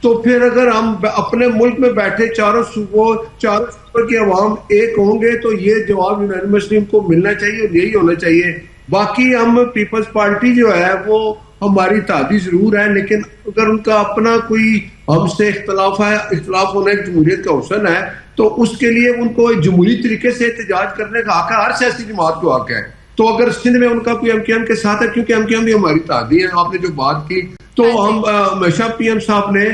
تو پھر اگر ہم اپنے ملک میں بیٹھے چاروں صوبوں کی عوام ایک ہوں گے تو یہ جواب یونانیمسلی ان کو ملنا چاہیے اور یہی ہونا چاہیے. باقی ہم پیپلز پارٹی جو ہے وہ ہماری اتحادی ضرور ہے، لیکن اگر ان کا اپنا کوئی ہم سے اختلاف ہونا ایک جمہوریت کا حسن ہے تو اس کے لیے ان کو ایک جمہوری طریقے سے احتجاج کرنے کا حق ہے، ہر سیاسی جماعت کو حق ہے. تو اگر سندھ میں ان کا کوئی ایم کیو ایم کے ساتھ ہے، کیونکہ ایم کیو ایم بھی ہماری اتحادی ہے، آپ نے جو بات کی تو ہم ہمیشہ پی ایم صاحب نے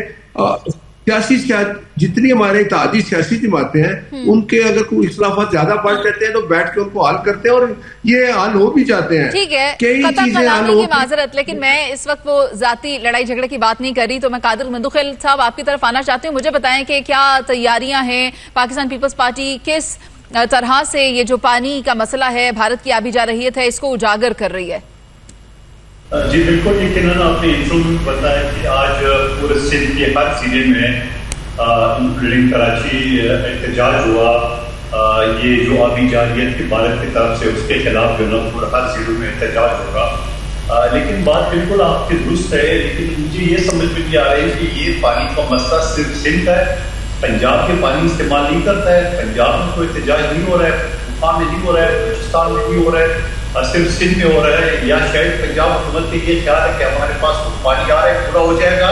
جتنی ہمارے اتحادی سیاسی جماعتیں ہیں ان کے اگر کوئی اختلافات زیادہ بڑھ جاتے ہیں تو بیٹھ کے ان کو حل کرتے ہیں اور یہ حل ہو بھی جاتے ہیں. ٹھیک ہے، قطع کلامی کی معذرت، لیکن میں اس وقت وہ ذاتی لڑائی جھگڑے کی بات نہیں کر رہی. تو میں قادر مندوخیل صاحب آپ کی طرف آنا چاہتی ہوں. مجھے بتائیں کہ کیا تیاریاں ہیں، پاکستان پیپلز پارٹی کس طرح سے یہ جو پانی کا مسئلہ ہے، بھارت کی آبی جارحیت ہے، اس کو اجاگر کر رہی ہے؟ جی بالکل، یقیناً آپ نے انٹرو میں بتایا کہ آج پورے سندھ کے ہر ضلع میں انکلوڈنگ کراچی احتجاج ہوا. یہ جو آبی جارحیت کی بھارت کی طرف سے اس کے خلاف جو نا پورے ہر ضلع میں احتجاج ہوگا. لیکن بات بالکل آپ کی درست ہے، لیکن مجھے یہ سمجھ میں نہیں آ رہی کہ یہ پانی کا مسئلہ صرف سندھ ہے، پنجاب کے پانی استعمال نہیں کرتا ہے، پنجاب میں کوئی احتجاج نہیں ہو رہا ہے، پاکستان میں نہیں ہو رہا ہے، بلوچستان میں نہیں ہو رہا ہے، صرف سندھ میں ہو رہا ہے. یا شاید پنجاب حکومت کے یہ خیال ہے کہ ہمارے پاس کچھ پانی آ رہا ہے، پورا ہو جائے گا،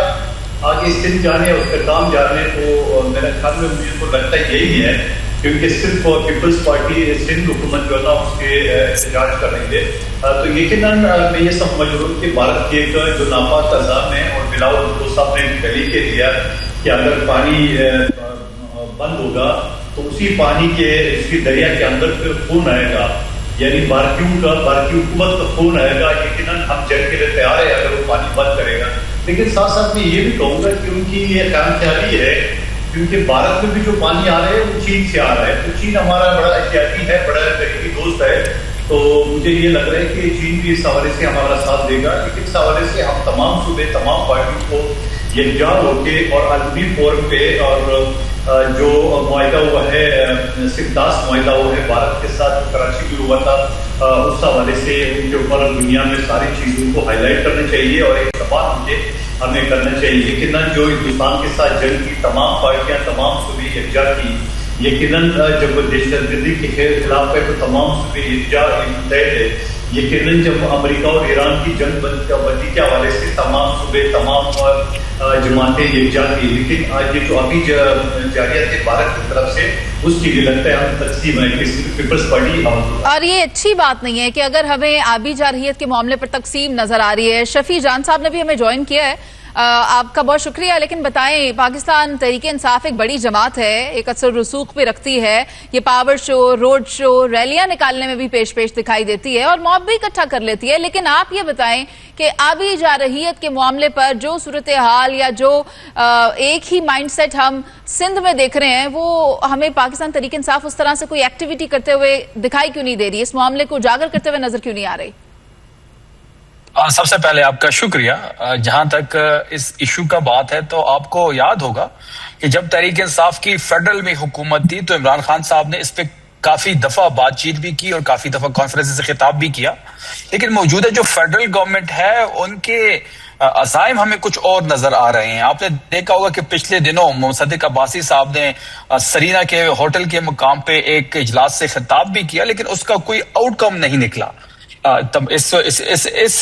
آگے سندھ جانے اس کا کام جانے. تو میرے خیال میں مجھے کو لگتا ہے یہی ہے، کیونکہ صرف پیپلز پارٹی سندھ حکومت جو ہے نا اس کے احتجاج کر رہی ہے. تو یقیناً میں یہ سمجھ رہا ہوں کہ بھارت کے ایک جو ناپاک نظام ہے، اور بلاول بھٹو صاحب نے دلیل کے دیا کہ اگر پانی بند ہوگا تو اسی پانی کے اس کی دریا کے اندر پھر خون آئے گا، یعنی بھارتی حکومت کا خون آئے گا. یقیناً ہم جنگ کے لیے تیار ہے اگر وہ پانی بند کرے گا. لیکن ساتھ ساتھ میں یہ بھی کہوں گا کہ ان کی یہ خیال خیالی ہے، کیونکہ بھارت میں بھی جو پانی آ رہا ہے وہ چین سے آ رہا ہے. تو چین ہمارا بڑا احتیاطی ہے، بڑا قریبی دوست ہے. تو مجھے یہ لگ رہا ہے کہ چین بھی اس حوالے سے ہمارا ساتھ دے گا. لیکن اس حوالے سے ہم تمام صوبے، تمام پارٹیوں کو یکجا ہو کے اور عالمی فورم پہ اور جو معاہدہ ہوا ہے، سمداس معاہدہ ہوا ہے بھارت کے ساتھ کراچی میں ہوا تھا، اس حوالے سے ان کے اوپر دنیا میں ساری چیزوں کو ہائی لائٹ کرنا چاہیے اور ایک دباؤ ہمیں کرنا چاہیے. یقیناً جو ہندوستان کے ساتھ جنگ کی تمام پارٹیاں، تمام صوبے یکجا کی. یقیناً جب دہشت گردی کے خلاف ہے تو تمام صوبے یکجا متحد ہے. یقیناً جب امریکہ اور ایران کی جنگ بندی کے حوالے سے تمام صوبے، تمام جماعتیں یکجا کی. لیکن آج یہ جو ابھی جارحیت ہے بھارت کی طرف سے، اس کی بھی لگتا ہے ہم تقسیم ہے کہ پیپلز پارٹی. اور یہ اچھی بات نہیں ہے کہ اگر ہمیں آبی جارحیت کے معاملے پر تقسیم نظر آ رہی ہے. شفیع جان صاحب نے بھی ہمیں جوائن کیا ہے، آپ کا بہت شکریہ. لیکن بتائیں، پاکستان تحریک انصاف ایک بڑی جماعت ہے، ایک اثر رسوخ پہ رکھتی ہے، یہ پاور شو، روڈ شو، ریلیاں نکالنے میں بھی پیش دکھائی دیتی ہے اور موب بھی اکٹھا کر لیتی ہے. لیکن آپ یہ بتائیں کہ آبی جارحیت کے معاملے پر جو صورتحال یا جو ایک ہی مائنڈ سیٹ ہم سندھ میں دیکھ رہے ہیں، وہ ہمیں پاکستان تحریک انصاف اس طرح سے کوئی ایکٹیویٹی کرتے ہوئے دکھائی کیوں نہیں دے رہی؟ اس معاملے کو اجاگر کرتے ہوئے نظر کیوں نہیں آ رہی؟ سب سے پہلے آپ کا شکریہ. جہاں تک اس ایشو کا بات ہے تو آپ کو یاد ہوگا کہ جب تحریک انصاف کی فیڈرل میں حکومت تھی تو عمران خان صاحب نے اس پہ کافی دفعہ بات چیت بھی کی اور کافی دفعہ کانفرنس سے خطاب بھی کیا. لیکن موجودہ جو فیڈرل گورنمنٹ ہے ان کے عزائم ہمیں کچھ اور نظر آ رہے ہیں. آپ نے دیکھا ہوگا کہ پچھلے دنوں مصدق عباسی صاحب نے سرینا کے ہوٹل کے مقام پہ ایک اجلاس سے خطاب بھی کیا، لیکن اس کا کوئی آؤٹ کم نہیں نکلا. اس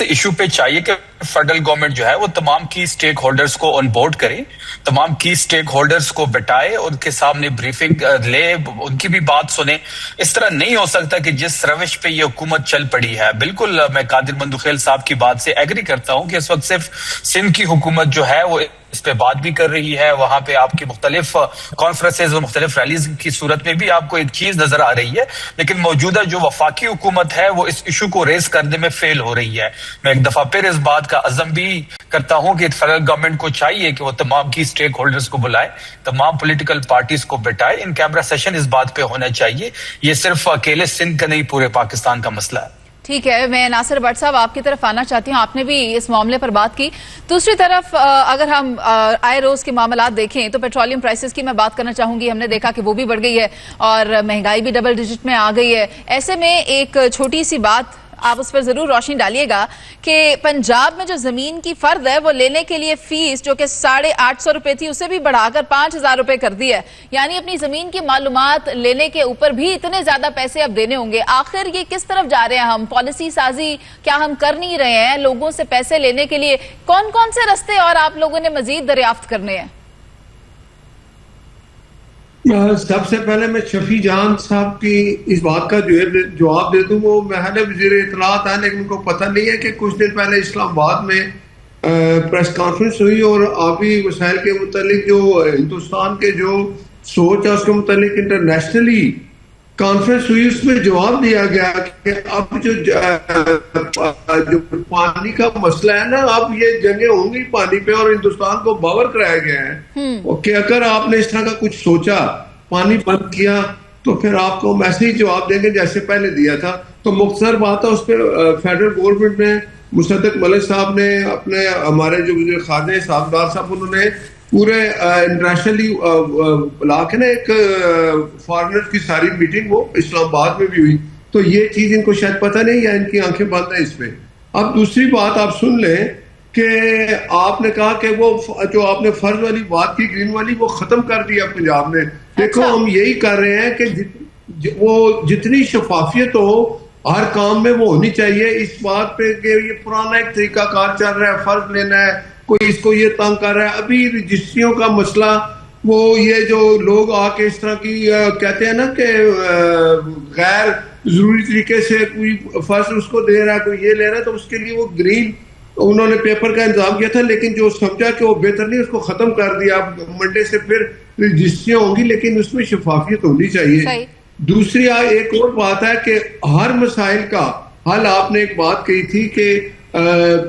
ایشو پہ چاہیے کہ فیڈرل گورنمنٹ جو ہے وہ تمام کی سٹیک ہولڈرز کو آن بورڈ کرے، تمام کی سٹیک ہولڈرز کو بٹائے، ان کے سامنے بریفنگ لے، ان کی بھی بات سنیں. اس طرح نہیں ہو سکتا کہ جس روش پہ یہ حکومت چل پڑی ہے. بالکل میں قادر مندوخیل صاحب کی بات سے ایگری کرتا ہوں کہ اس وقت صرف سندھ کی حکومت جو ہے وہ اس پہ بات بھی کر رہی ہے. وہاں پہ آپ کی مختلف کانفرنسز اور مختلف ریلیز کی صورت میں بھی آپ کو ایک چیز نظر آ رہی ہے، لیکن موجودہ جو وفاقی حکومت ہے وہ اس ایشو کو ریز کرنے میں فیل ہو رہی ہے. میں ایک دفعہ پھر اس بات کا عزم بھی کرتا ہوں کہ فیڈرل گورنمنٹ کو چاہیے کہ وہ تمام کی سٹیک ہولڈرز کو بلائے، تمام پولیٹیکل پارٹیز کو بٹائے. ان کیمرہ سیشن اس بات پہ ہونا چاہیے. یہ صرف اکیلے سندھ کا نہیں، پورے پاکستان کا مسئلہ ہے. ٹھیک ہے، میں ناصر بٹ صاحب آپ کی طرف آنا چاہتی ہوں. آپ نے بھی اس معاملے پر بات کی. دوسری طرف اگر ہم آئے روز کے معاملات دیکھیں تو پیٹرولیم پرائسز کی میں بات کرنا چاہوں گی. ہم نے دیکھا کہ وہ بھی بڑھ گئی ہے اور مہنگائی بھی ڈبل ڈیجٹ میں آ گئی ہے. ایسے میں ایک چھوٹی سی بات آپ اس پر ضرور روشنی ڈالیے گا کہ پنجاب میں جو زمین کی فرد ہے وہ لینے کے لیے فیس جو کہ 850 روپے تھی اسے بھی بڑھا کر 5000 روپے کر دی ہے. یعنی اپنی زمین کی معلومات لینے کے اوپر بھی اتنے زیادہ پیسے اب دینے ہوں گے. آخر یہ کس طرف جا رہے ہیں ہم؟ پالیسی سازی کیا ہم کر نہیں رہے ہیں؟ لوگوں سے پیسے لینے کے لیے کون کون سے رستے اور آپ لوگوں نے مزید دریافت کرنے ہیں؟ سب سے پہلے میں شفیع جان صاحب کی اس بات کا جو ہے جواب دے دوں. وہ محل وزیر اطلاعات ہے لیکن ان کو پتہ نہیں ہے کہ کچھ دن پہلے اسلام آباد میں پریس کانفرنس ہوئی اور آبی وسائل کے متعلق جو ہندوستان کے جو سوچ ہے اس کے متعلق انٹرنیشنلی کانفرنس ہوئی. اس میں جواب دیا گیا کہ اب جو پانی کا مسئلہ ہے نا اب یہ جنگیں ہوں گی پانی پہ اور ہندوستان کو باور کرایا گیا ہے کہ اگر آپ نے اس طرح کا کچھ سوچا پانی بند کیا تو پھر آپ کو ہم ایسے ہی جواب دیں گے جیسے پہلے دیا تھا. تو مختصر بات ہے اس پہ فیڈرل گورنمنٹ نے مصدق ملک صاحب نے اپنے ہمارے جو وزیر خارجہ صاحبدار صاحب انہوں نے پورے انٹرنیشنلی بلا کے نا ایک فارنر کی ساری میٹنگ وہ اسلام آباد میں بھی ہوئی. تو یہ چیز ان کو شاید پتہ نہیں یا ان کی آنکھیں بند ہیں اس پہ. اب دوسری بات آپ سن لیں کہ آپ نے کہا کہ وہ جو آپ نے فرض والی بات کی گرین والی وہ ختم کر دیا پنجاب نے. دیکھو ہم یہی کر رہے ہیں کہ وہ جتنی شفافیت ہو ہر کام میں وہ ہونی چاہیے. اس بات پہ کہ یہ پرانا ایک طریقہ کار چل رہا ہے فرض لینا ہے کوئی اس کو یہ تنگ کر رہا ہے. ابھی رجسٹریوں کا مسئلہ وہ یہ جو لوگ آ کے اس طرح کی کہتے ہیں نا کہ غیر ضروری طریقے سے کوئی فرض اس کو دے رہا ہے کوئی یہ لے رہا ہے تو اس کے لیے وہ گرین انہوں نے پیپر کا انتظام کیا تھا لیکن جو سمجھا کہ وہ بہتر نہیں اس کو ختم کر دیا. اب منڈے سے پھر رجسٹریاں ہوں گی لیکن اس میں شفافیت ہونی چاہیے. دوسری ایک اور بات ہے کہ ہر مسائل کا حل آپ نے ایک بات کہی تھی کہ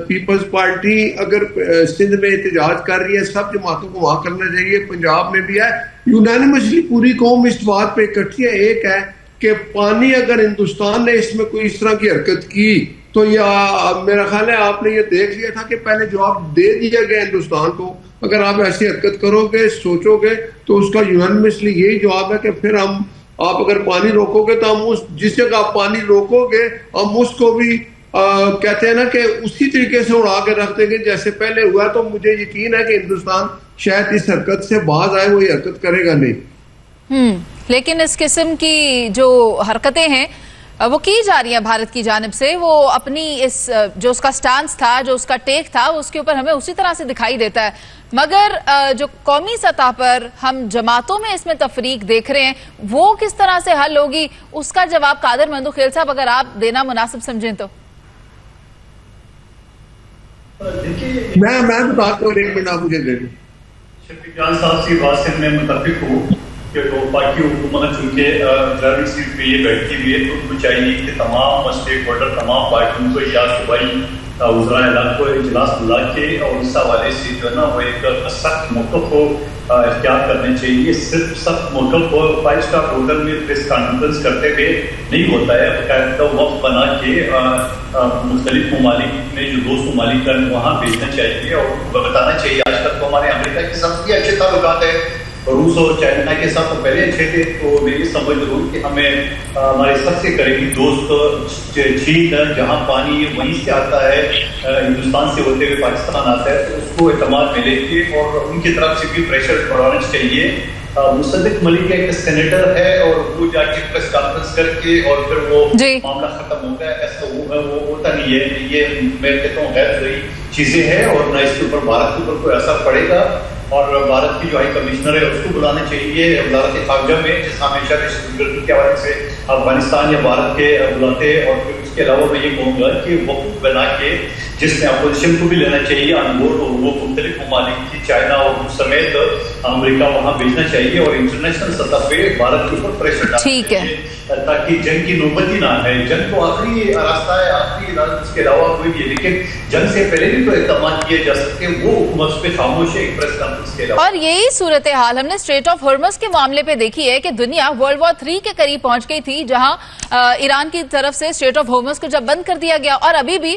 پیپلز پارٹی اگر سندھ میں احتجاج کر رہی ہے سب جماعتوں کو وہاں کرنا چاہیے. پنجاب میں بھی ہے یونانیمسلی پوری قوم اس بات پہ اکٹھی ہے. ایک ہے کہ پانی اگر ہندوستان نے اس میں کوئی اس طرح کی حرکت کی تو یہ میرا خیال ہے آپ نے یہ دیکھ لیا تھا کہ پہلے جواب دے دیا گیا ہندوستان کو. اگر آپ ایسی حرکت کرو گے سوچو گے تو اس کا یونانیمسلی یہی جواب ہے کہ پھر ہم آپ اگر پانی روکو گے تو ہم جس جگہ آپ پانی روکو گے ہم اس کو بھی کہتے ہیں نا کہ اسی طریقے سے اڑا کے رکھ دیں گے جیسے پہلے ہوا. تو مجھے یقین ہے کہ ہندوستان شاید اس حرکت سے باز آئے وہ یہ حرکت کرے گا نہیں. لیکن اس قسم کی جو حرکتیں ہیں وہ کی جا رہی ہیں بھارت کی جانب سے وہ اپنی اس جو اس کا سٹانس تھا جو اس کا ٹیک تھا اس کے اوپر ہمیں اسی طرح سے دکھائی دیتا ہے. مگر جو قومی سطح پر ہم جماعتوں میں اس میں تفریق دیکھ رہے ہیں وہ کس طرح سے حل ہوگی اس کا جواب قادر مندوخیل صاحب اگر آپ دینا مناسب سمجھیں تو. میں بتاتا ہوں ایک منٹ آپ مجھے دے دیں. شفیع جان صاحب کی بات سے میں متفق ہوں کہ باقی حکومت چونکہ ڈرائیونگ سیٹ پہ یہ بیٹھتی ہوئی ہے تو ان کو چاہیے کہ تمام اسٹیک ہولڈر تمام پارٹیوں کو یا صوبائی وزرائے اعلیٰ کو اجلاس بلا کے اور اس حوالے سے جو ہے نا وہ ایک سخت موقف کو اختیار کرنے چاہیے. صرف سخت موقف کو 5 اسٹار ہوٹل میں پریس کانفرنس کرتے ہوئے نہیں ہوتا ہے. باقاعدہ وقت بنا کے مختلف ممالک میں جو دوست ممالک ہیں وہاں بھیجنا چاہیے اور بتانا چاہیے. آج تک تو ہمارے امریکہ کے ساتھ بھی اچھے تعلقات ہیں روس اور چائنا کے ساتھ تو پہلے اچھے تھے. تو میں یہ سمجھ رہا ہوں کہ ہمیں ہمارے سب سے قریبی دوست چین جہاں پانی وہیں سے آتا ہے ہندوستان سے ہوتے ہوئے پاکستان آتا ہے تو اس کو اعتماد ملے گی اور ان کی طرف سے بھی پریشر بڑھانا چاہیے. مصدق ملک ایک سینیٹر ہے اور وہ جا کے پریس کانفرنس کر کے اور پھر وہ معاملہ ختم ہو گیا ایسا وہ ہوتا نہیں ہے. یہ میں کہتا ہوں غیر ضروری چیزیں ہیں اور نہ اس کے اوپر بھارت کے اوپر کوئی اثر پڑے گا. اور بھارت کی جو ہائی کمشنر ہے اس کو بلانا چاہیے وزارت خارجہ میں جس ہمیشہ کے حوالے سے افغانستان یا بھارت کے بلاتے ہیں. اور پھر اس کے علاوہ میں یہ کہوں گا کہ وقت بنا کے جس میں اپوزیشن کو بھی لینا چاہیے آن بورڈ اور وہ مختلف ممالک کی چائنا اور سمیت امریکہ وہاں بھیجنا چاہیے اور انٹرنیشنل سطح پہ بھارت کے اوپر پریشر ڈالنا چاہیے تاکہ جنگ کی نوبت ہی نہ ہے. جنگ تو آخری راستہ ہے آخری اس کے علاوہ کوئی بھی لیکن جنگ سے پہلے بھی تو اقدامات کیے جا سکتے ہیں. وہ حکومت پہ خاموش ہے ایک پریس کانفرنس کے علاوہ. اور یہی صورتحال ہم نے اسٹریٹ آف ہرمز کے معاملے پہ دیکھی ہے کہ دنیا ورلڈ وار 3 کے قریب پہنچ گئی تھی جہاں ایران کی طرف سے اسٹریٹ آف ہرمز کو جب بند کر دیا گیا اور ابھی بھی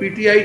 PTI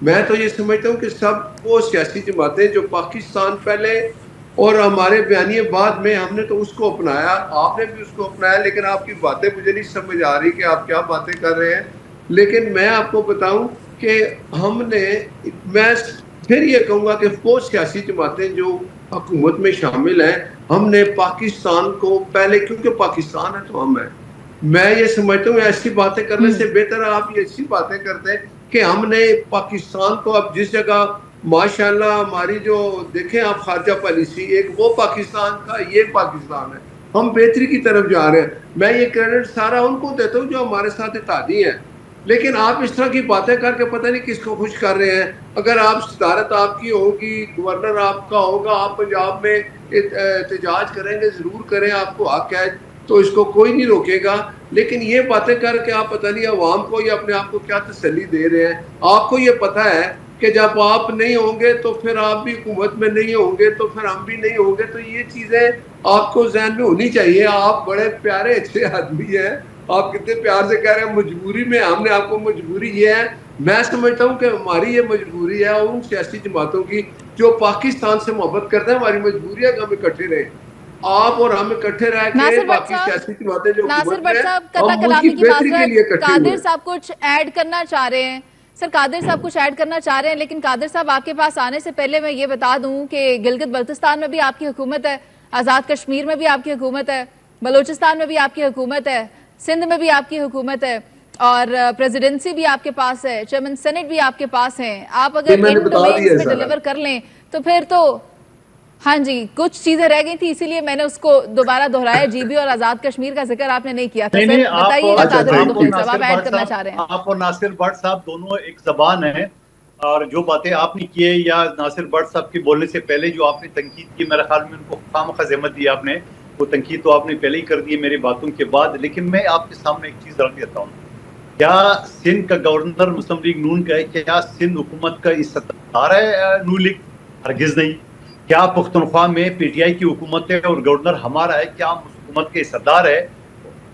میں تو یہ سمجھتا ہوں کہ سب وہ سیاسی جماعتیں جو پاکستان پہلے اور ہمارے بیانیے بعد میں، ہم نے تو اس کو اپنایا، آپ نے بھی اس کو اپنایا، لیکن آپ کی باتیں مجھے نہیں سمجھ آ رہی کہ آپ کیا باتیں کر رہے ہیں. لیکن میں آپ کو بتاؤں کہ ہم نے، میں پھر یہ کہوں گا کہ وہ سیاسی جماعتیں جو حکومت میں شامل ہیں، ہم نے پاکستان کو پہلے، کیونکہ پاکستان ہے تو ہم ہیں، میں یہ سمجھتا ہوں ایسی باتیں کرنے سے بہتر آپ یہ ایسی باتیں کرتے ہیں کہ ہم نے پاکستان کو اب جس جگہ ماشاءاللہ ہماری جو دیکھیں آپ خارجہ پالیسی، ایک وہ پاکستان کا، یہ پاکستان ہے، ہم بہتری کی طرف جا رہے ہیں. میں یہ کریڈٹ سارا ان کو دیتا ہوں جو ہمارے ساتھ اتحادی ہیں. لیکن آپ اس طرح کی باتیں کر کے پتہ نہیں کس کو خوش کر رہے ہیں. اگر آپ صدارت آپ کی ہوگی، گورنر آپ کا ہوگا، آپ پنجاب میں احتجاج کریں گے، ضرور کریں، آپ کو حق ہے، تو اس کو کوئی نہیں روکے گا. لیکن یہ باتیں کر کے آپ پتہ نہیں عوام کو یا اپنے آپ کو کیا تسلی دے رہے ہیں. آپ کو یہ پتہ ہے کہ جب آپ نہیں ہوں گے تو پھر آپ بھی حکومت میں نہیں ہوں گے، تو پھر ہم بھی نہیں ہوں گے. تو یہ چیزیں آپ کو ذہن میں ہونی چاہیے. آپ بڑے پیارے اچھے آدمی ہیں، آپ کتنے پیار سے کہہ رہے ہیں مجبوری میں، ہم نے آپ کو مجبوری یہ ہے. میں سمجھتا ہوں کہ ہماری یہ مجبوری ہے ان سیاسی جماعتوں کی جو پاکستان سے محبت کرتے ہیں. ہماری مجبوری ہے کہ ہم اکٹھے رہیں. آپ اور ہم اکٹھے رہ کے ناصر بٹ باقی صاحب، سیاسی جماعتیں جو ناصر حکومت میں بٹ ہیں، صاحب قطع ہم ملک کی کلامی کی بہتری کے لیے معذرت، اکٹھے ہوئے قادر ہیں. صاحب کچھ ایڈ کرنا چاہ رہے ہیں. سر قادر صاحب کچھ ایڈ کرنا چاہ رہے ہیں، لیکن قادر صاحب آپ کے پاس آنے سے پہلے میں یہ بتا دوں کہ گلگت بلتستان میں بھی آپ کی حکومت ہے، آزاد کشمیر میں بھی آپ کی حکومت ہے، بلوچستان میں بھی آپ کی حکومت ہے، سندھ میں بھی آپ کی حکومت ہے، اور پریزیڈنسی بھی آپ کے پاس ہے، چیئرمین سینٹ بھی آپ کے پاس ہیں. آپ یہ اگر میں نے ان بتا ڈومینز دیا ہے میں سارا. ڈیلیور کر لیں تو پھر تو ہاں جی، کچھ چیزیں رہ گئی تھی، اسی لیے میں نے اس کو دوبارہ دہرایا. جی بی اور آزاد کشمیر کا ذکر آپ نے نہیں کیا تھا. نہیں سر نہیں، بتائیے گا قادر صحیح مندوخیل صاحب، آپ ناصر ایڈ بٹ کرنا چاہ رہے ہیں. آپ اور ناصر بٹ صاحب دونوں ایک زبان ہیں، اور جو باتیں آپ نے کیے یا ناصر بٹ صاحب کے بولنے سے پہلے جو آپ نے تنقید کی، میرے خیال میں ان کو خواہ زحمت دی آپ نے. وہ تنقید تو آپ نے پہلے ہی کر دی ہے میری باتوں کے بعد. لیکن میں آپ کے سامنے ایک چیز رکھ دیتا ہوں. کیا سندھ کا گورنر مسلم لیگ نون کا ہے؟ کیا سندھ حکومت کا صدر ہے نون لیگ؟ ہرگز نہیں. کیا پختونخوا میں پی ٹی آئی کی حکومت ہے اور گورنر ہمارا ہے؟ کیا ہم اس حکومت کے صدر ہے؟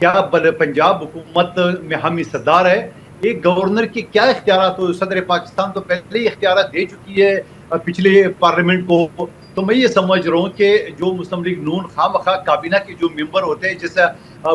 کیا پنجاب حکومت میں ہم صدر ہے؟ ایک گورنر کی کیا اختیارات ہو؟ صدر پاکستان تو پہلے ہی اختیارات دے چکی ہے پچھلے پارلیمنٹ کو. تو میں یہ سمجھ رہا ہوں کہ جو مسلم لیگ نون خواہ مخواہ کابینہ کے جو ممبر ہوتے ہیں، جیسے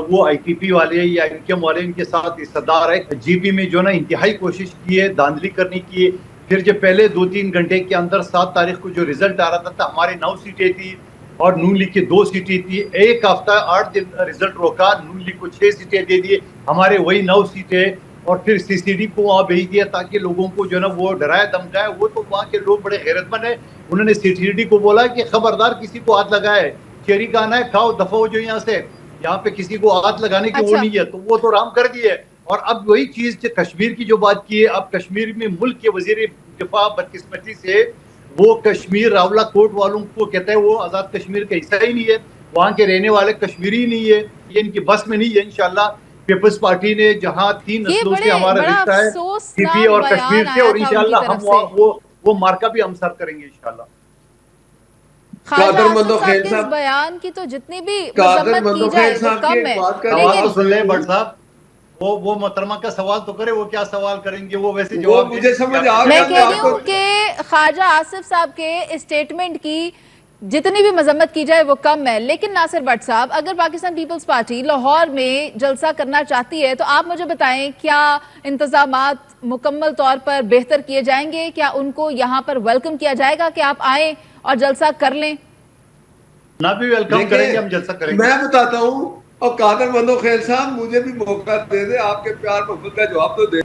وہ آئی پی پی والے یا این کے ایم والے، ان کے ساتھ صدر ہے. جی پی میں جو نا انتہائی کوشش کی ہے دھاندلی کرنے کی. پھر جب پہلے 2-3 گھنٹے کے اندر 7 تاریخ کو جو رزلٹ آ رہا تھا، ہمارے 9 سیٹیں تھی اور نون لیگ کی 2 سیٹیں تھی. ایک ہفتہ 8 دن رزلٹ روکا، نون لیگ کو 6 سیٹیں دے دیے، ہمارے وہی 9 سیٹیں. اور پھر سی سی ڈی کو وہاں بھیج دیا تاکہ لوگوں کو جو ہے نا وہ ڈرایا دھمکایا. وہ تو وہاں کے لوگ بڑے غیرت مند ہیں، انہوں نے سی سی ڈی کو بولا کہ خبردار کسی کو ہاتھ لگائے، چیری کا آنا ہے، کھاؤ دفعہ ہو جو یہاں سے، یہاں پہ کسی کو ہاتھ لگانے کی وہ نہیں ہے. تو وہ تو رام کر دیے. اور اب وہی چیز کشمیر کی جو بات کی ہے، اب کشمیر میں ملک کے وزیر دفاع بدقسمتی سے وہ کشمیر راولہ کوٹ والوں کو کہتا ہے وہ آزاد کشمیر کا حصہ ہی نہیں ہے، وہاں کے رہنے والے کشمیری ہی نہیں ہے. یہ ان کی بس میں نہیں ہے. انشاءاللہ پیپلز پارٹی نے جہاں 3 یہ نسلوں سے ہمارا بڑا رشتہ ہے پی پی افسوسناک اور کشمیر بیان سے، آیا اور تھا ان کی انشاءاللہ طرف ہم سے. وہ مارکا بھی ہم سر کریں گے انشاءاللہ. خواجہ قادر آصف مندو صاحب خیل کے اس صاحب، بیان کی تو جتنی بھی قادر مذمت کی مندو جائے خیل وہ صاحب کی کم ایک ہے. بات کر سوال لیکن تو سن لیں بٹ صاحب، وہ محترمہ کا سوال تو کرے، وہ کیا سوال کریں گے، وہ ویسے وہ جواب مجھے سمجھ آ میں گیا. کہہ رہی آپ کو ہوں کہ خواجہ آصف صاحب کے اسٹیٹمنٹ کی جتنی بھی مذمت کی جائے وہ کم ہے. لیکن ناصر بٹ صاحب، اگر پاکستان پیپلز پارٹی لاہور میں جلسہ کرنا چاہتی ہے تو آپ مجھے بتائیں کیا انتظامات مکمل طور پر بہتر کیے جائیں گے؟ کیا ان کو یہاں پر ویلکم کیا جائے گا کہ آپ آئیں اور جلسہ کر لیں؟ نہ بھی ویلکم کریں گے، ہم جلسہ کریں گے. میں بتاتا ہوں، اور قادر مندو خیل صاحب مجھے بھی موقع دے دے، آپ کے پیار محبت کا جواب تو دے.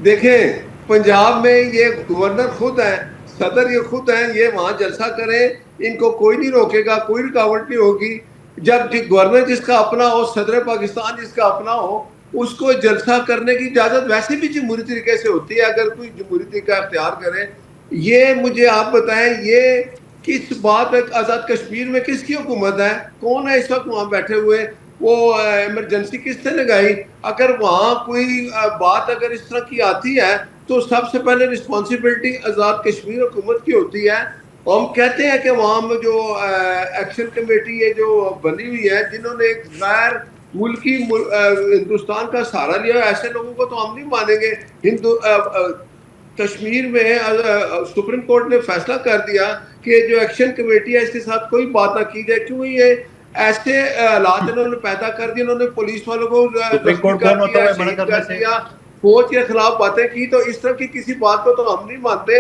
دیکھیں پنجاب میں یہ گورنر خود ہیں، صدر یہ خود ہیں، یہ وہاں جلسہ کریں، ان کو کوئی نہیں روکے گا، کوئی رکاوٹ نہیں ہوگی. جب گورنر جس کا اپنا ہو، صدر پاکستان جس کا اپنا ہو، اس کو جلسہ کرنے کی اجازت ویسے بھی جمہوری طریقے سے ہوتی ہے اگر کوئی جمہوری طریقہ اختیار کرے. یہ مجھے آپ بتائیں، یہ کس بات پہ آزاد کشمیر میں کس کی حکومت ہے؟ کون ہے اس وقت وہاں بیٹھے ہوئے؟ وہ ایمرجنسی کس نے لگائی؟ اگر وہاں کوئی بات اگر اس طرح کی آتی ہے تو سب سے پہلے رسپانسبلٹی آزاد کشمیر حکومت کی ہوتی ہے. ہم کہتے ہیں کہ وہاں میں جو ایکشن کمیٹی ہے جو بنی ہوئی ہے، جنہوں نے ایک غیر ملکی ہندوستان کا سہارا لیا، ایسے لوگوں کو تو ہم نہیں مانیں گے. کشمیر میں سپریم کورٹ نے فیصلہ کر دیا کہ جو ایکشن کمیٹی ہے اس کے ساتھ کوئی بات نہ کی جائے، کیوں یہ ایسے حالات انہوں نے پیدا کر دیے، انہوں نے پولیس والوں کو شہید کر دیا، فوج کے خلاف باتیں کی، تو اس طرح کی کسی بات کو تو ہم نہیں مانتے.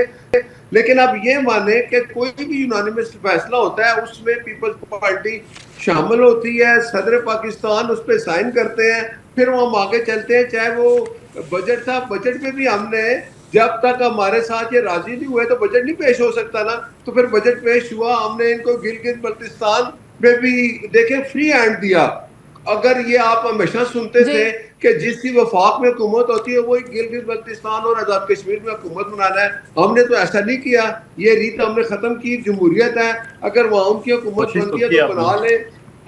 لیکن اب یہ مانیں کہ کوئی بھی یونانیمس فیصلہ ہوتا ہے اس میں پیپلز پارٹی شامل ہوتی ہے، صدر پاکستان اس پہ سائن کرتے ہیں، پھر وہ ہم آگے چلتے ہیں. چاہے وہ بجٹ تھا، بجٹ میں بھی ہم نے جب تک ہمارے ساتھ یہ راضی نہیں ہوئے تو بجٹ نہیں پیش ہو سکتا نا. تو پھر بجٹ پیش ہوا، ہم نے ان کو گلگت بلتستان میں بھی دیکھیں فری ہینڈ دیا. اگر یہ آپ ہمیشہ سنتے تھے کہ جس کی وفاق میں حکومت ہوتی ہے وہی گلگت بلتستان اور آزاد کشمیر میں حکومت بنانا ہے، ہم نے تو ایسا نہیں کیا. یہ ریت ہم نے ختم کی. جمہوریت ہے، اگر وہاں ان کی حکومت بنتی ہے تو بنا لیں.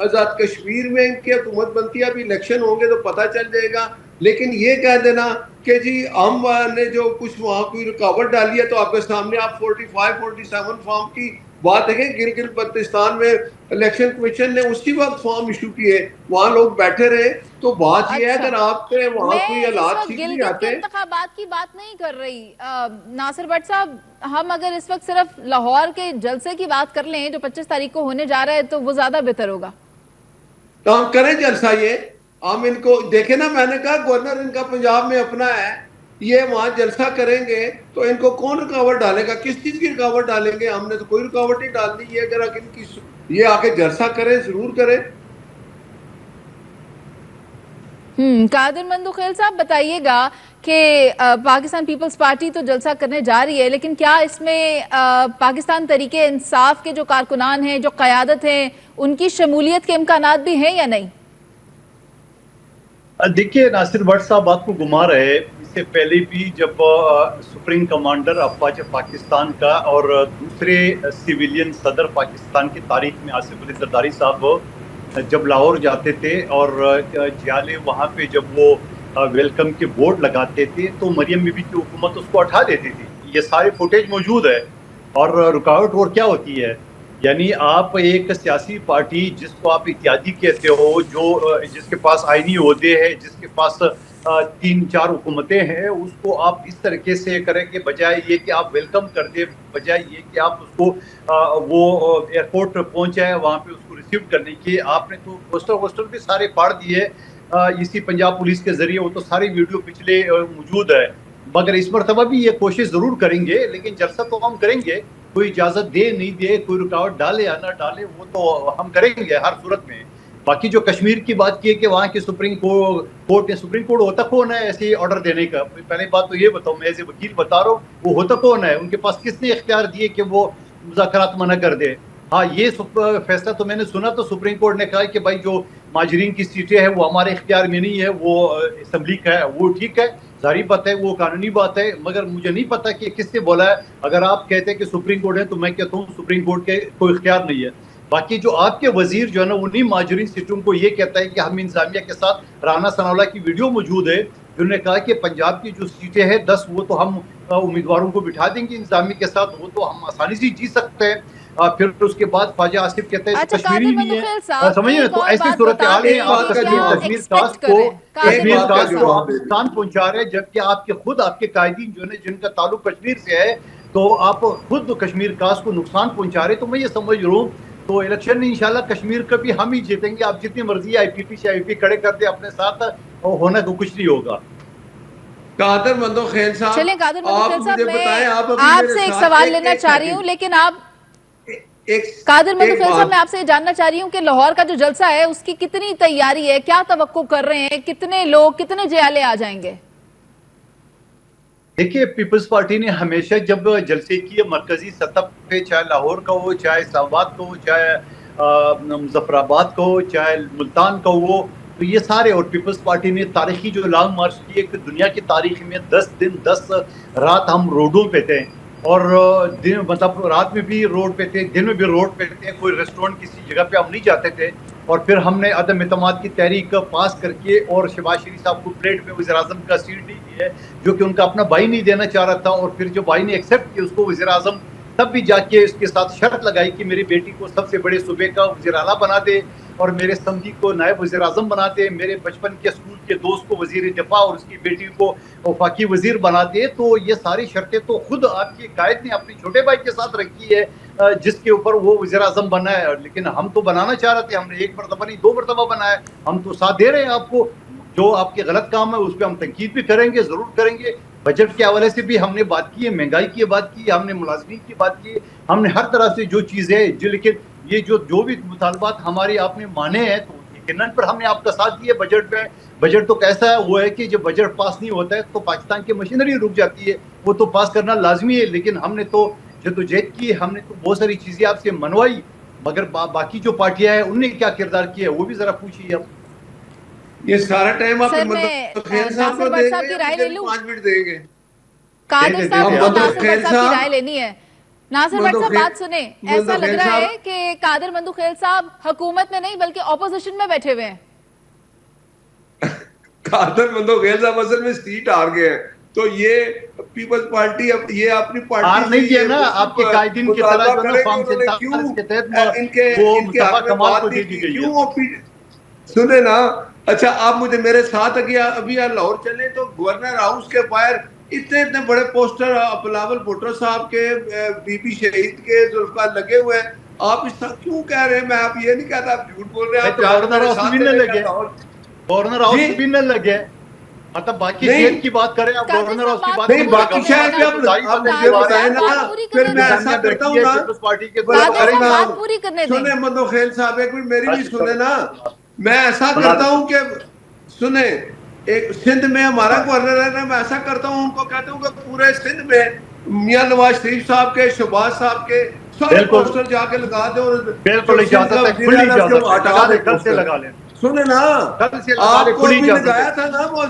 آزاد کشمیر میں ان کی حکومت بنتی ہے، ابھی الیکشن ہوں گے تو پتہ چل جائے گا. لیکن یہ کہہ دینا کہ جی ہم نے جو کچھ وہاں کوئی رکاوٹ ڈالی ہے، تو آپ کے سامنے آپ 45-47 فارم کی بات دیکھیں. گلگت بلتستان میں الیکشن کمیشن نے اسی وقت فارم ایشو کیے، وہاں لوگ بیٹھے رہے. تو بات یہ ہے اگر آپ پہ وہاں کوئی حالات ٹھیک نہیں آتے. میں انتخابات کی بات نہیں کر رہی ناصر بٹ صاحب، ہم اگر اس وقت صرف لاہور کے جلسے کی بات کر لیں جو 25 تاریخ کو ہونے جا رہا ہے تو وہ زیادہ بہتر ہوگا. تو ہم کریں جلسہ. یہ ہم ان کو دیکھیں نا، میں نے کہا گورنر ان کا پنجاب میں اپنا ہے، یہ وہاں جلسہ کریں گے تو ان کو کون رکاوٹ ڈالے گا؟ کس چیز کی رکاوٹ ڈالیں گے؟ ہم نے تو کوئی رکاوٹ نہیں ڈالنی. یہ اگر ان کی یہ آ کے جلسہ کریں، ضرور کریں. قادر مندوخیل صاحب بتائیے گا کہ پاکستان پیپلز پارٹی تو جلسہ کرنے جا رہی ہے، لیکن کیا اس میں پاکستان تحریک انصاف کے جو کارکنان ہیں، جو قیادت ہیں، ان کی شمولیت کے امکانات بھی ہیں یا نہیں؟ دیکھیے ناصر بٹ صاحب بات کو گھما رہے. اس سے پہلے بھی جب سپریم کمانڈر افواج پاکستان کا اور دوسرے سیویلین صدر پاکستان کی تاریخ میں آصف علی زرداری صاحب جب لاہور جاتے تھے اور جیالے وہاں پہ جب وہ ویلکم کے بورڈ لگاتے تھے تو مریم بی بی کی حکومت اس کو ہٹا دیتی تھی. یہ سارے فوٹیج موجود ہے. اور رکاوٹ اور کیا ہوتی ہے؟ یعنی آپ ایک سیاسی پارٹی جس کو آپ اتحادی کہتے ہو، جو جس کے پاس آئینی عہدے ہیں، جس کے پاس 3-4 حکومتیں ہیں، اس کو آپ اس طریقے سے کریں کہ بجائے یہ کہ آپ ویلکم کر دیں، بجائے یہ کہ آپ اس کو وہ ایئرپورٹ پہنچائے وہاں پہ اس کو ریسیو کرنے کی، آپ نے تو پوسٹر بھی سارے پاڑ دیے اسی پنجاب پولیس کے ذریعے. وہ تو ساری ویڈیو پچھلے موجود ہے. مگر اس مرتبہ بھی یہ کوشش ضرور کریں گے، لیکن جلسہ تو ہم کریں گے. کوئی اجازت دے نہیں دے، کوئی رکاوٹ ڈالے یا نہ ڈالے، وہ تو ہم کریں گے ہر صورت میں. باقی جو کشمیر کی بات کی ہے کہ وہاں کی سپریم کورٹ ہوتا کون ہے ایسے آرڈر دینے کا؟ پہلے بات تو یہ بتاؤ، میں ایز اے وکیل بتا رہا ہوں، وہ ہوتا کون ہے؟ ان کے پاس کس نے اختیار دیے کہ وہ مذاکرات منع کر دے؟ ہاں یہ فیصلہ تو میں نے سنا تو سپریم کورٹ نے کہا کہ بھائی جو ماجرین کی سیٹیں ہیں وہ ہمارے اختیار میں نہیں ہے، وہ اسمبلی کا ہے. وہ ٹھیک ہے، ظاہری بات ہے، وہ قانونی بات ہے. مگر مجھے نہیں پتا کہ کس نے بولا ہے. اگر آپ کہتے ہیں کہ سپریم کورٹ ہے تو میں کہتا ہوں سپریم کورٹ کے کوئی اختیار نہیں ہے. باقی جو آپ کے وزیر جو ہے نا انہیں ماجرین سیٹوں کو یہ کہتا ہے کہ ہم انتظامیہ کے ساتھ، رانا ثناءاللہ کی ویڈیو موجود ہے جنہوں نے کہا کہ پنجاب کی جو سیٹیں ہیں 10 وہ تو ہم امیدواروں کو بٹھا دیں گے انتظامیہ کے ساتھ، وہ تو ہم آسانی سے جیت سکتے ہیں. پھر اس کے بعد خواجہ آصف کہتے ہیں کشمیری نہیں ہے. سمجھے تو ایسی صورتحال ہے آپ کا جو کشمیر کاسٹ کو آپ نقصان پہنچا رہے ہیں، جبکہ آپ کے خود آپ کے قائدین جو ہے جن کا تعلق کشمیر سے ہے تو آپ خود کشمیر کاسٹ کو نقصان پہنچا رہے. تو میں یہ سمجھ رہا ہوں تو الیکشن انشاءاللہ کشمیر کا بھی ہم ہی جیتیں گے. آپ جتنی مرضی آئی پی پی سے آئی پی کھڑے کر دیں اپنے ساتھ، ہونا کو کچھ نہیں ہوگا. قادر مندوخیل صاحب، چلیں قادر مندوخیل صاحب، میں آپ سے ایک سوال لینا چاہ رہی ہوں، لیکن آپ قادر مندوخیل صاحب میں آپ سے یہ جاننا چاہ رہی ہوں کہ لاہور کا جو جلسہ ہے اس کی کتنی تیاری ہے؟ کیا توقع کر رہے ہیں؟ کتنے لوگ، کتنے جیالے آ جائیں گے؟ دیکھیے پیپلز پارٹی نے ہمیشہ جب جلسے کی مرکزی سطح پہ، چاہے لاہور کا ہو، چاہے اسلام آباد کا ہو، چاہے مظفر آباد کا ہو، چاہے ملتان کا ہو، تو یہ سارے، اور پیپلز پارٹی نے تاریخی جو لانگ مارچ کی ہے کہ دنیا کی تاریخ میں 10 دن 10 رات ہم روڈوں پہ تھے، اور دن مطلب رات میں بھی روڈ پہ تھے، دن میں بھی روڈ پہ تھے. کوئی ریسٹورنٹ کسی جگہ پہ ہم نہیں جاتے تھے. اور پھر ہم نے عدم اعتماد کی تحریک پاس کر کے اور شہباز شریف صاحب کو پلیٹ میں وزیر اعظم کا سیٹ نہیں دی ہے، جو کہ ان کا اپنا بھائی نہیں دینا چاہ رہا تھا. اور پھر جو بھائی نے ایکسیپٹ کیا اس کو وزیر اعظم، تب بھی جا کے اس کے ساتھ شرط لگائی کہ میری بیٹی کو سب سے بڑے صوبے کا وزیر اعلیٰ بنا دے. اور میرے سمجھی کو نائب وزیر اعظم بناتے، میرے بچپن کے اسکول کے دوست کو وزیر دفاع اور اس کی بیٹی کو وفاقی وزیر بناتے، تو یہ ساری شرطیں تو خود آپ کے قائد نے اپنے چھوٹے بھائی کے ساتھ رکھی ہے جس کے اوپر وہ وزیر اعظم بنا ہے. لیکن ہم تو بنانا چاہ رہے تھے، ہم نے 1 مرتبہ نہیں 2 مرتبہ بنایا. ہم تو ساتھ دے رہے ہیں آپ کو. جو آپ کے غلط کام ہے اس پہ ہم تنقید بھی کریں گے، ضرور کریں گے. بجٹ کے حوالے سے بھی ہم نے بات کی ہے، مہنگائی کی بات کی ہے، ہم نے ملازمین کی بات کی ہے، ہم نے ہر طرح سے جو چیزیں لیکن یہ جو بھی مطالبات ہماری آپ نے مانے ہیں تو یقیناً پر ہم نے آپ کا ساتھ دیا بجٹ میں. بجٹ تو کیسا ہے وہ ہے کہ جب بجٹ پاس نہیں ہوتا ہے تو پاکستان کی مشینری رک جاتی ہے، وہ تو پاس کرنا لازمی ہے. لیکن ہم نے تو جدوجہد کی، ہم نے تو بہت ساری چیزیں آپ سے منوائی، مگر باقی جو پارٹیاں ہیں ان نے کیا کردار کیا ہے وہ بھی ذرا پوچھیے آپ. یہ سارا ٹائم آپ سر میں ناصر بٹ صاحب کی رائے لے لوں. 5 منٹ دیں گے. قادر صاحب کو ناصر بٹ صاحب کی رائے لینی ہے. ناصر بٹ صاحب بات سنیں، ایسا لگ رہا ہے کہ قادر مندوخیل صاحب حکومت میں نہیں بلکہ اپوزیشن میں بیٹھے ہوئے ہیں. قادر مندوخیل صاحب اصل میں سیٹ ہار گئے ہیں، تو یہ پیپلز پارٹی یہ اپنی پارٹی ہار نہیں کیا نا، آپ کے قائدین کی طرح جو نا فارم 47 کے تحت ان کے مصطفیٰ کمال کو دے دی گئی ہے. سنیں نا. اچھا آپ مجھے میرے ساتھ ابھی لاہور چلیں تو گورنر ہاؤس کے باہر اتنے بڑے پوسٹر بلاول بھٹو صاحب کے، بی بی شہید کے، ذوالفقار لگے ہوئے ہیں. آپ اس طرح کیوں کہہ رہے ہیں؟ میں آپ یہ نہیں کہتا، آپ جھوٹ بول رہے ہیں. گورنر ہاؤس بھی نہ لگے، گورنر ہاؤس بھی نہ لگے، مطلب باقی شہر کی بات کریں آپ، گورنر ہاؤس کی بات نہیں، باقی شہر بھی آپ مجھے بتائیں نا. پھر میں ایسا کرتا ہوں نا، سنیں مندوخیل صاحب ایک منٹ میری بھی سنیں نا. میں ایسا کرتا ہوں کہ سنیں، ایک سندھ میں ہمارا گورنر ہے نا، میں ایسا کرتا ہوں ان کو کہتا ہوں کہ پورے سندھ میں میاں نواز شریف صاحب کے، شہباز صاحب کے سارے پوسٹر جا کے لگا دیں. اور بالکل اجازت ہے، کھلی اجازت ہے، لگا لیں. سنیں نا، آپ کو بھی لگایا تھا نا وہ.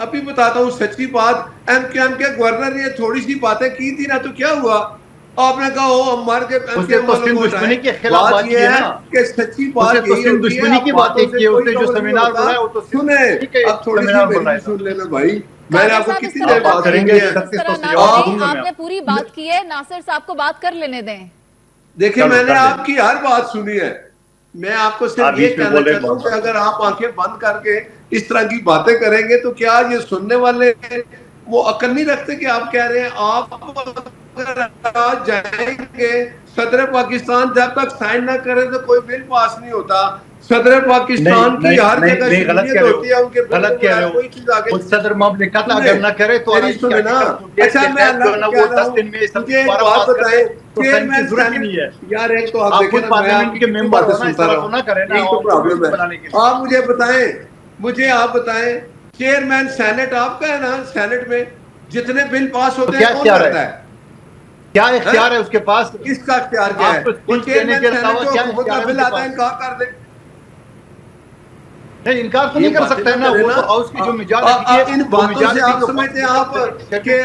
ابھی بتاتا ہوں سچی بات، ایم کے گورنر نے تھوڑی سی باتیں کی تھی نا، تو کیا ہوا؟ آپ نے کہا ہو ہمار کے دشمنی کے خلاف بات کی ہے نا، کہ سچی بات یہی ہوتی ہے. دشمنی کی باتیں کی، اس نے جو سیمینار بنایا وہ تو سنیں. اب تھوڑی سی میری سن لینا بھائی، میں نے آپ کو کتنی دیر بات کریں گے. آپ نے پوری بات کی ہے، ناصر صاحب کو بات کر لینے دیں. دیکھیں میں نے آپ کی ہر بات سنی ہے. میں آپ کو صرف یہ کہنا چاہتا ہوں کہ اگر آپ آنکھیں بند کر کے اس طرح کی باتیں کریں گے تو کیا یہ سننے والے وہ عقل نہیں رکھتے کہ آپ کہہ رہے ہیں؟ آپ اگر آج جائیں گے، صدر پاکستان جب تک سائن نہ کرے تو کوئی بل پاس نہیں ہوتا. صدر پاکستان کی ہر جگہ شمولیت ہوتی ہے، ان کے غلط کہہ رہے ہو. صدر مملکت اگر نہ کرے تو اچھا میں اللہ کہہ رہا ہوں، مجھے ایک بات بتائیں، چیئرمین سینٹ یار ایک تو آپ دیکھیں نا، میں آپ کی باتیں سنتا رہا ہوں، یہی تو پرابلم ہے. آپ مجھے بتائیں، آپ بتائیں چیئرمین سینٹ آپ کا ہے نا، سینٹ میں جتنے بل پاس ہوتے ہیں کون کرتا ہے؟ کیا اختیار ہے اس کے پاس؟ کس کا اختیار کیا ہے؟ چیئرمین سینٹ جو حکومت کا بل آتا ہے انکار کر دے. نہیں انکار تو نہیں کر سکتا ہے نا، وہ تو ہاؤس کی جو میجارٹی ہے. ان باتوں سے آپ سمجھتے ہیں آپ کہ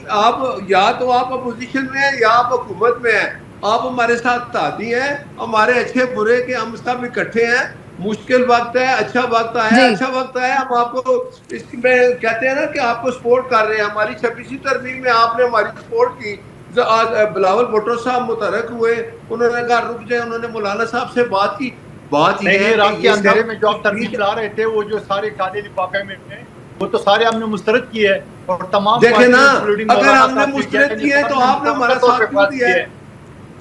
آپ یا تو آپ اپوزیشن میں ہیں یا آپ حکومت میں ہیں. آپ ہمارے ساتھ ساتھی ہیں، ہمارے اچھے برے کے ہم سب اکٹھے ہیں. مشکل وقت ہے، اچھا وقت آیا، اچھا وقت آیا، ہم آپ کو اس میں کہتے ہیں نا کہ آپ کو سپورٹ کر رہے ہیں. ہماری 26ویں ترمیم میں آپ نے ہماری سپورٹ کی. بلاول بھٹو صاحب متحرک ہوئے، انہوں نے کہا رک جائے، انہوں نے مولانا صاحب سے بات کی. بات یہ ہے رات کے اندھیرے میں جو آپ ترمیم لا رہے تھے، وہ جو سارے کالے لفافے میں تھے وہ تو سارے ہم نے مسترد کیے ہیں. اور تمام دیکھیں نا، اگر ہم نے مسترد کیے ہیں تو آپ نے ہمارا ساتھ کیوں دیا ہے؟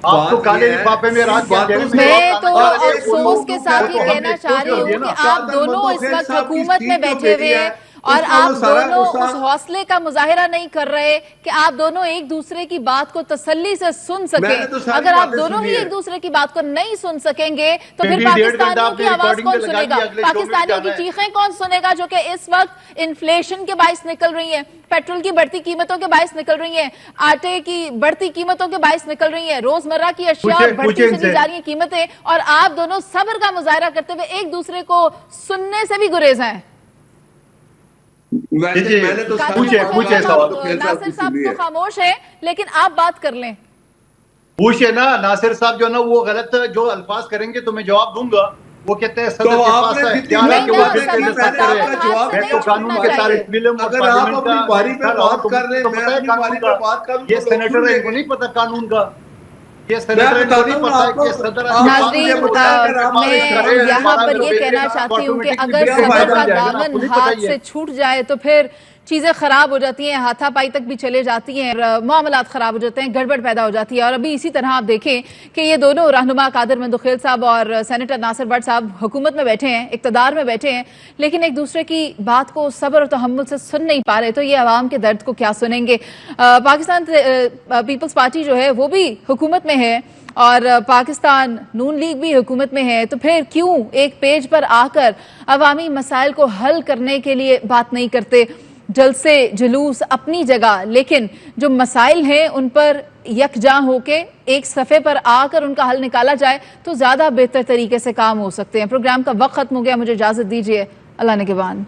آپ کو کالے لفافے میں رات کے اندھیرے میں. میں تو افسوس کے ساتھ یہ کہنا چاہ رہی ہوں کہ آپ دونوں اس وقت حکومت میں بیٹھے ہوئے ہیں اور آپ دونوں اس حوصلے کا مظاہرہ نہیں کر رہے کہ آپ دونوں ایک دوسرے کی بات کو تسلی سے سن سکیں. اگر آپ دونوں ہی ایک دوسرے کی بات کو نہیں سن سکیں گے تو پھر پاکستانیوں کی آواز کون سنے گا؟ پاکستانیوں کی چیخیں کون سنے گا جو کہ اس وقت انفلیشن کے باعث نکل رہی ہیں، پیٹرول کی بڑھتی قیمتوں کے باعث نکل رہی ہیں، آٹے کی بڑھتی قیمتوں کے باعث نکل رہی ہیں، روزمرہ کی اشیاء بڑھتی چلی جا رہی ہیں قیمتیں، اور آپ دونوں صبر کا مظاہرہ کرتے ہوئے ایک دوسرے کو سننے سے بھی گریز ہیں. ناصر صاحب تو خاموش ہے لیکن آپ بات کر لیں. پوچھے نا ناصر صاحب جو نا وہ غلط جو الفاظ کریں گے تو میں جواب دوں گا. وہ کہتے ہیں صدر کے پاس اختیار ہے کہ وہ میں تو قانون کے تحت فلم اور پارلیمنٹ کا یہ سینیٹر ہے، ان کو نہیں پتا قانون کا. یہ سینیٹر کو نہیں پتا کہ صدر ناظرین میں یہاں پر یہ کہنا چاہتی ہوں کہ اگر صدر کا دامن ہاتھ سے چھوٹ جائے تو پھر چیزیں خراب ہو جاتی ہیں، ہاتھا پائی تک بھی چلے جاتی ہیں، معاملات خراب ہو جاتے ہیں، گڑبڑ پیدا ہو جاتی ہے. اور ابھی اسی طرح آپ دیکھیں کہ یہ دونوں رہنما قادر مندخیل صاحب اور سینیٹر ناصر بٹ صاحب حکومت میں بیٹھے ہیں، اقتدار میں بیٹھے ہیں، لیکن ایک دوسرے کی بات کو صبر و تحمل سے سن نہیں پا رہے. تو یہ عوام کے درد کو کیا سنیں گے؟ پاکستان پیپلز پارٹی جو ہے وہ بھی حکومت میں ہے اور پاکستان نون لیگ بھی حکومت میں ہے، تو پھر کیوں ایک پیج پر آ کر عوامی مسائل کو حل کرنے کے لیے بات نہیں کرتے؟ جلسے جلوس اپنی جگہ، لیکن جو مسائل ہیں ان پر یکجاں ہو کے ایک صفحے پر آ کر ان کا حل نکالا جائے تو زیادہ بہتر طریقے سے کام ہو سکتے ہیں. پروگرام کا وقت ختم ہو گیا، مجھے اجازت دیجیے. اللہ نگہبان.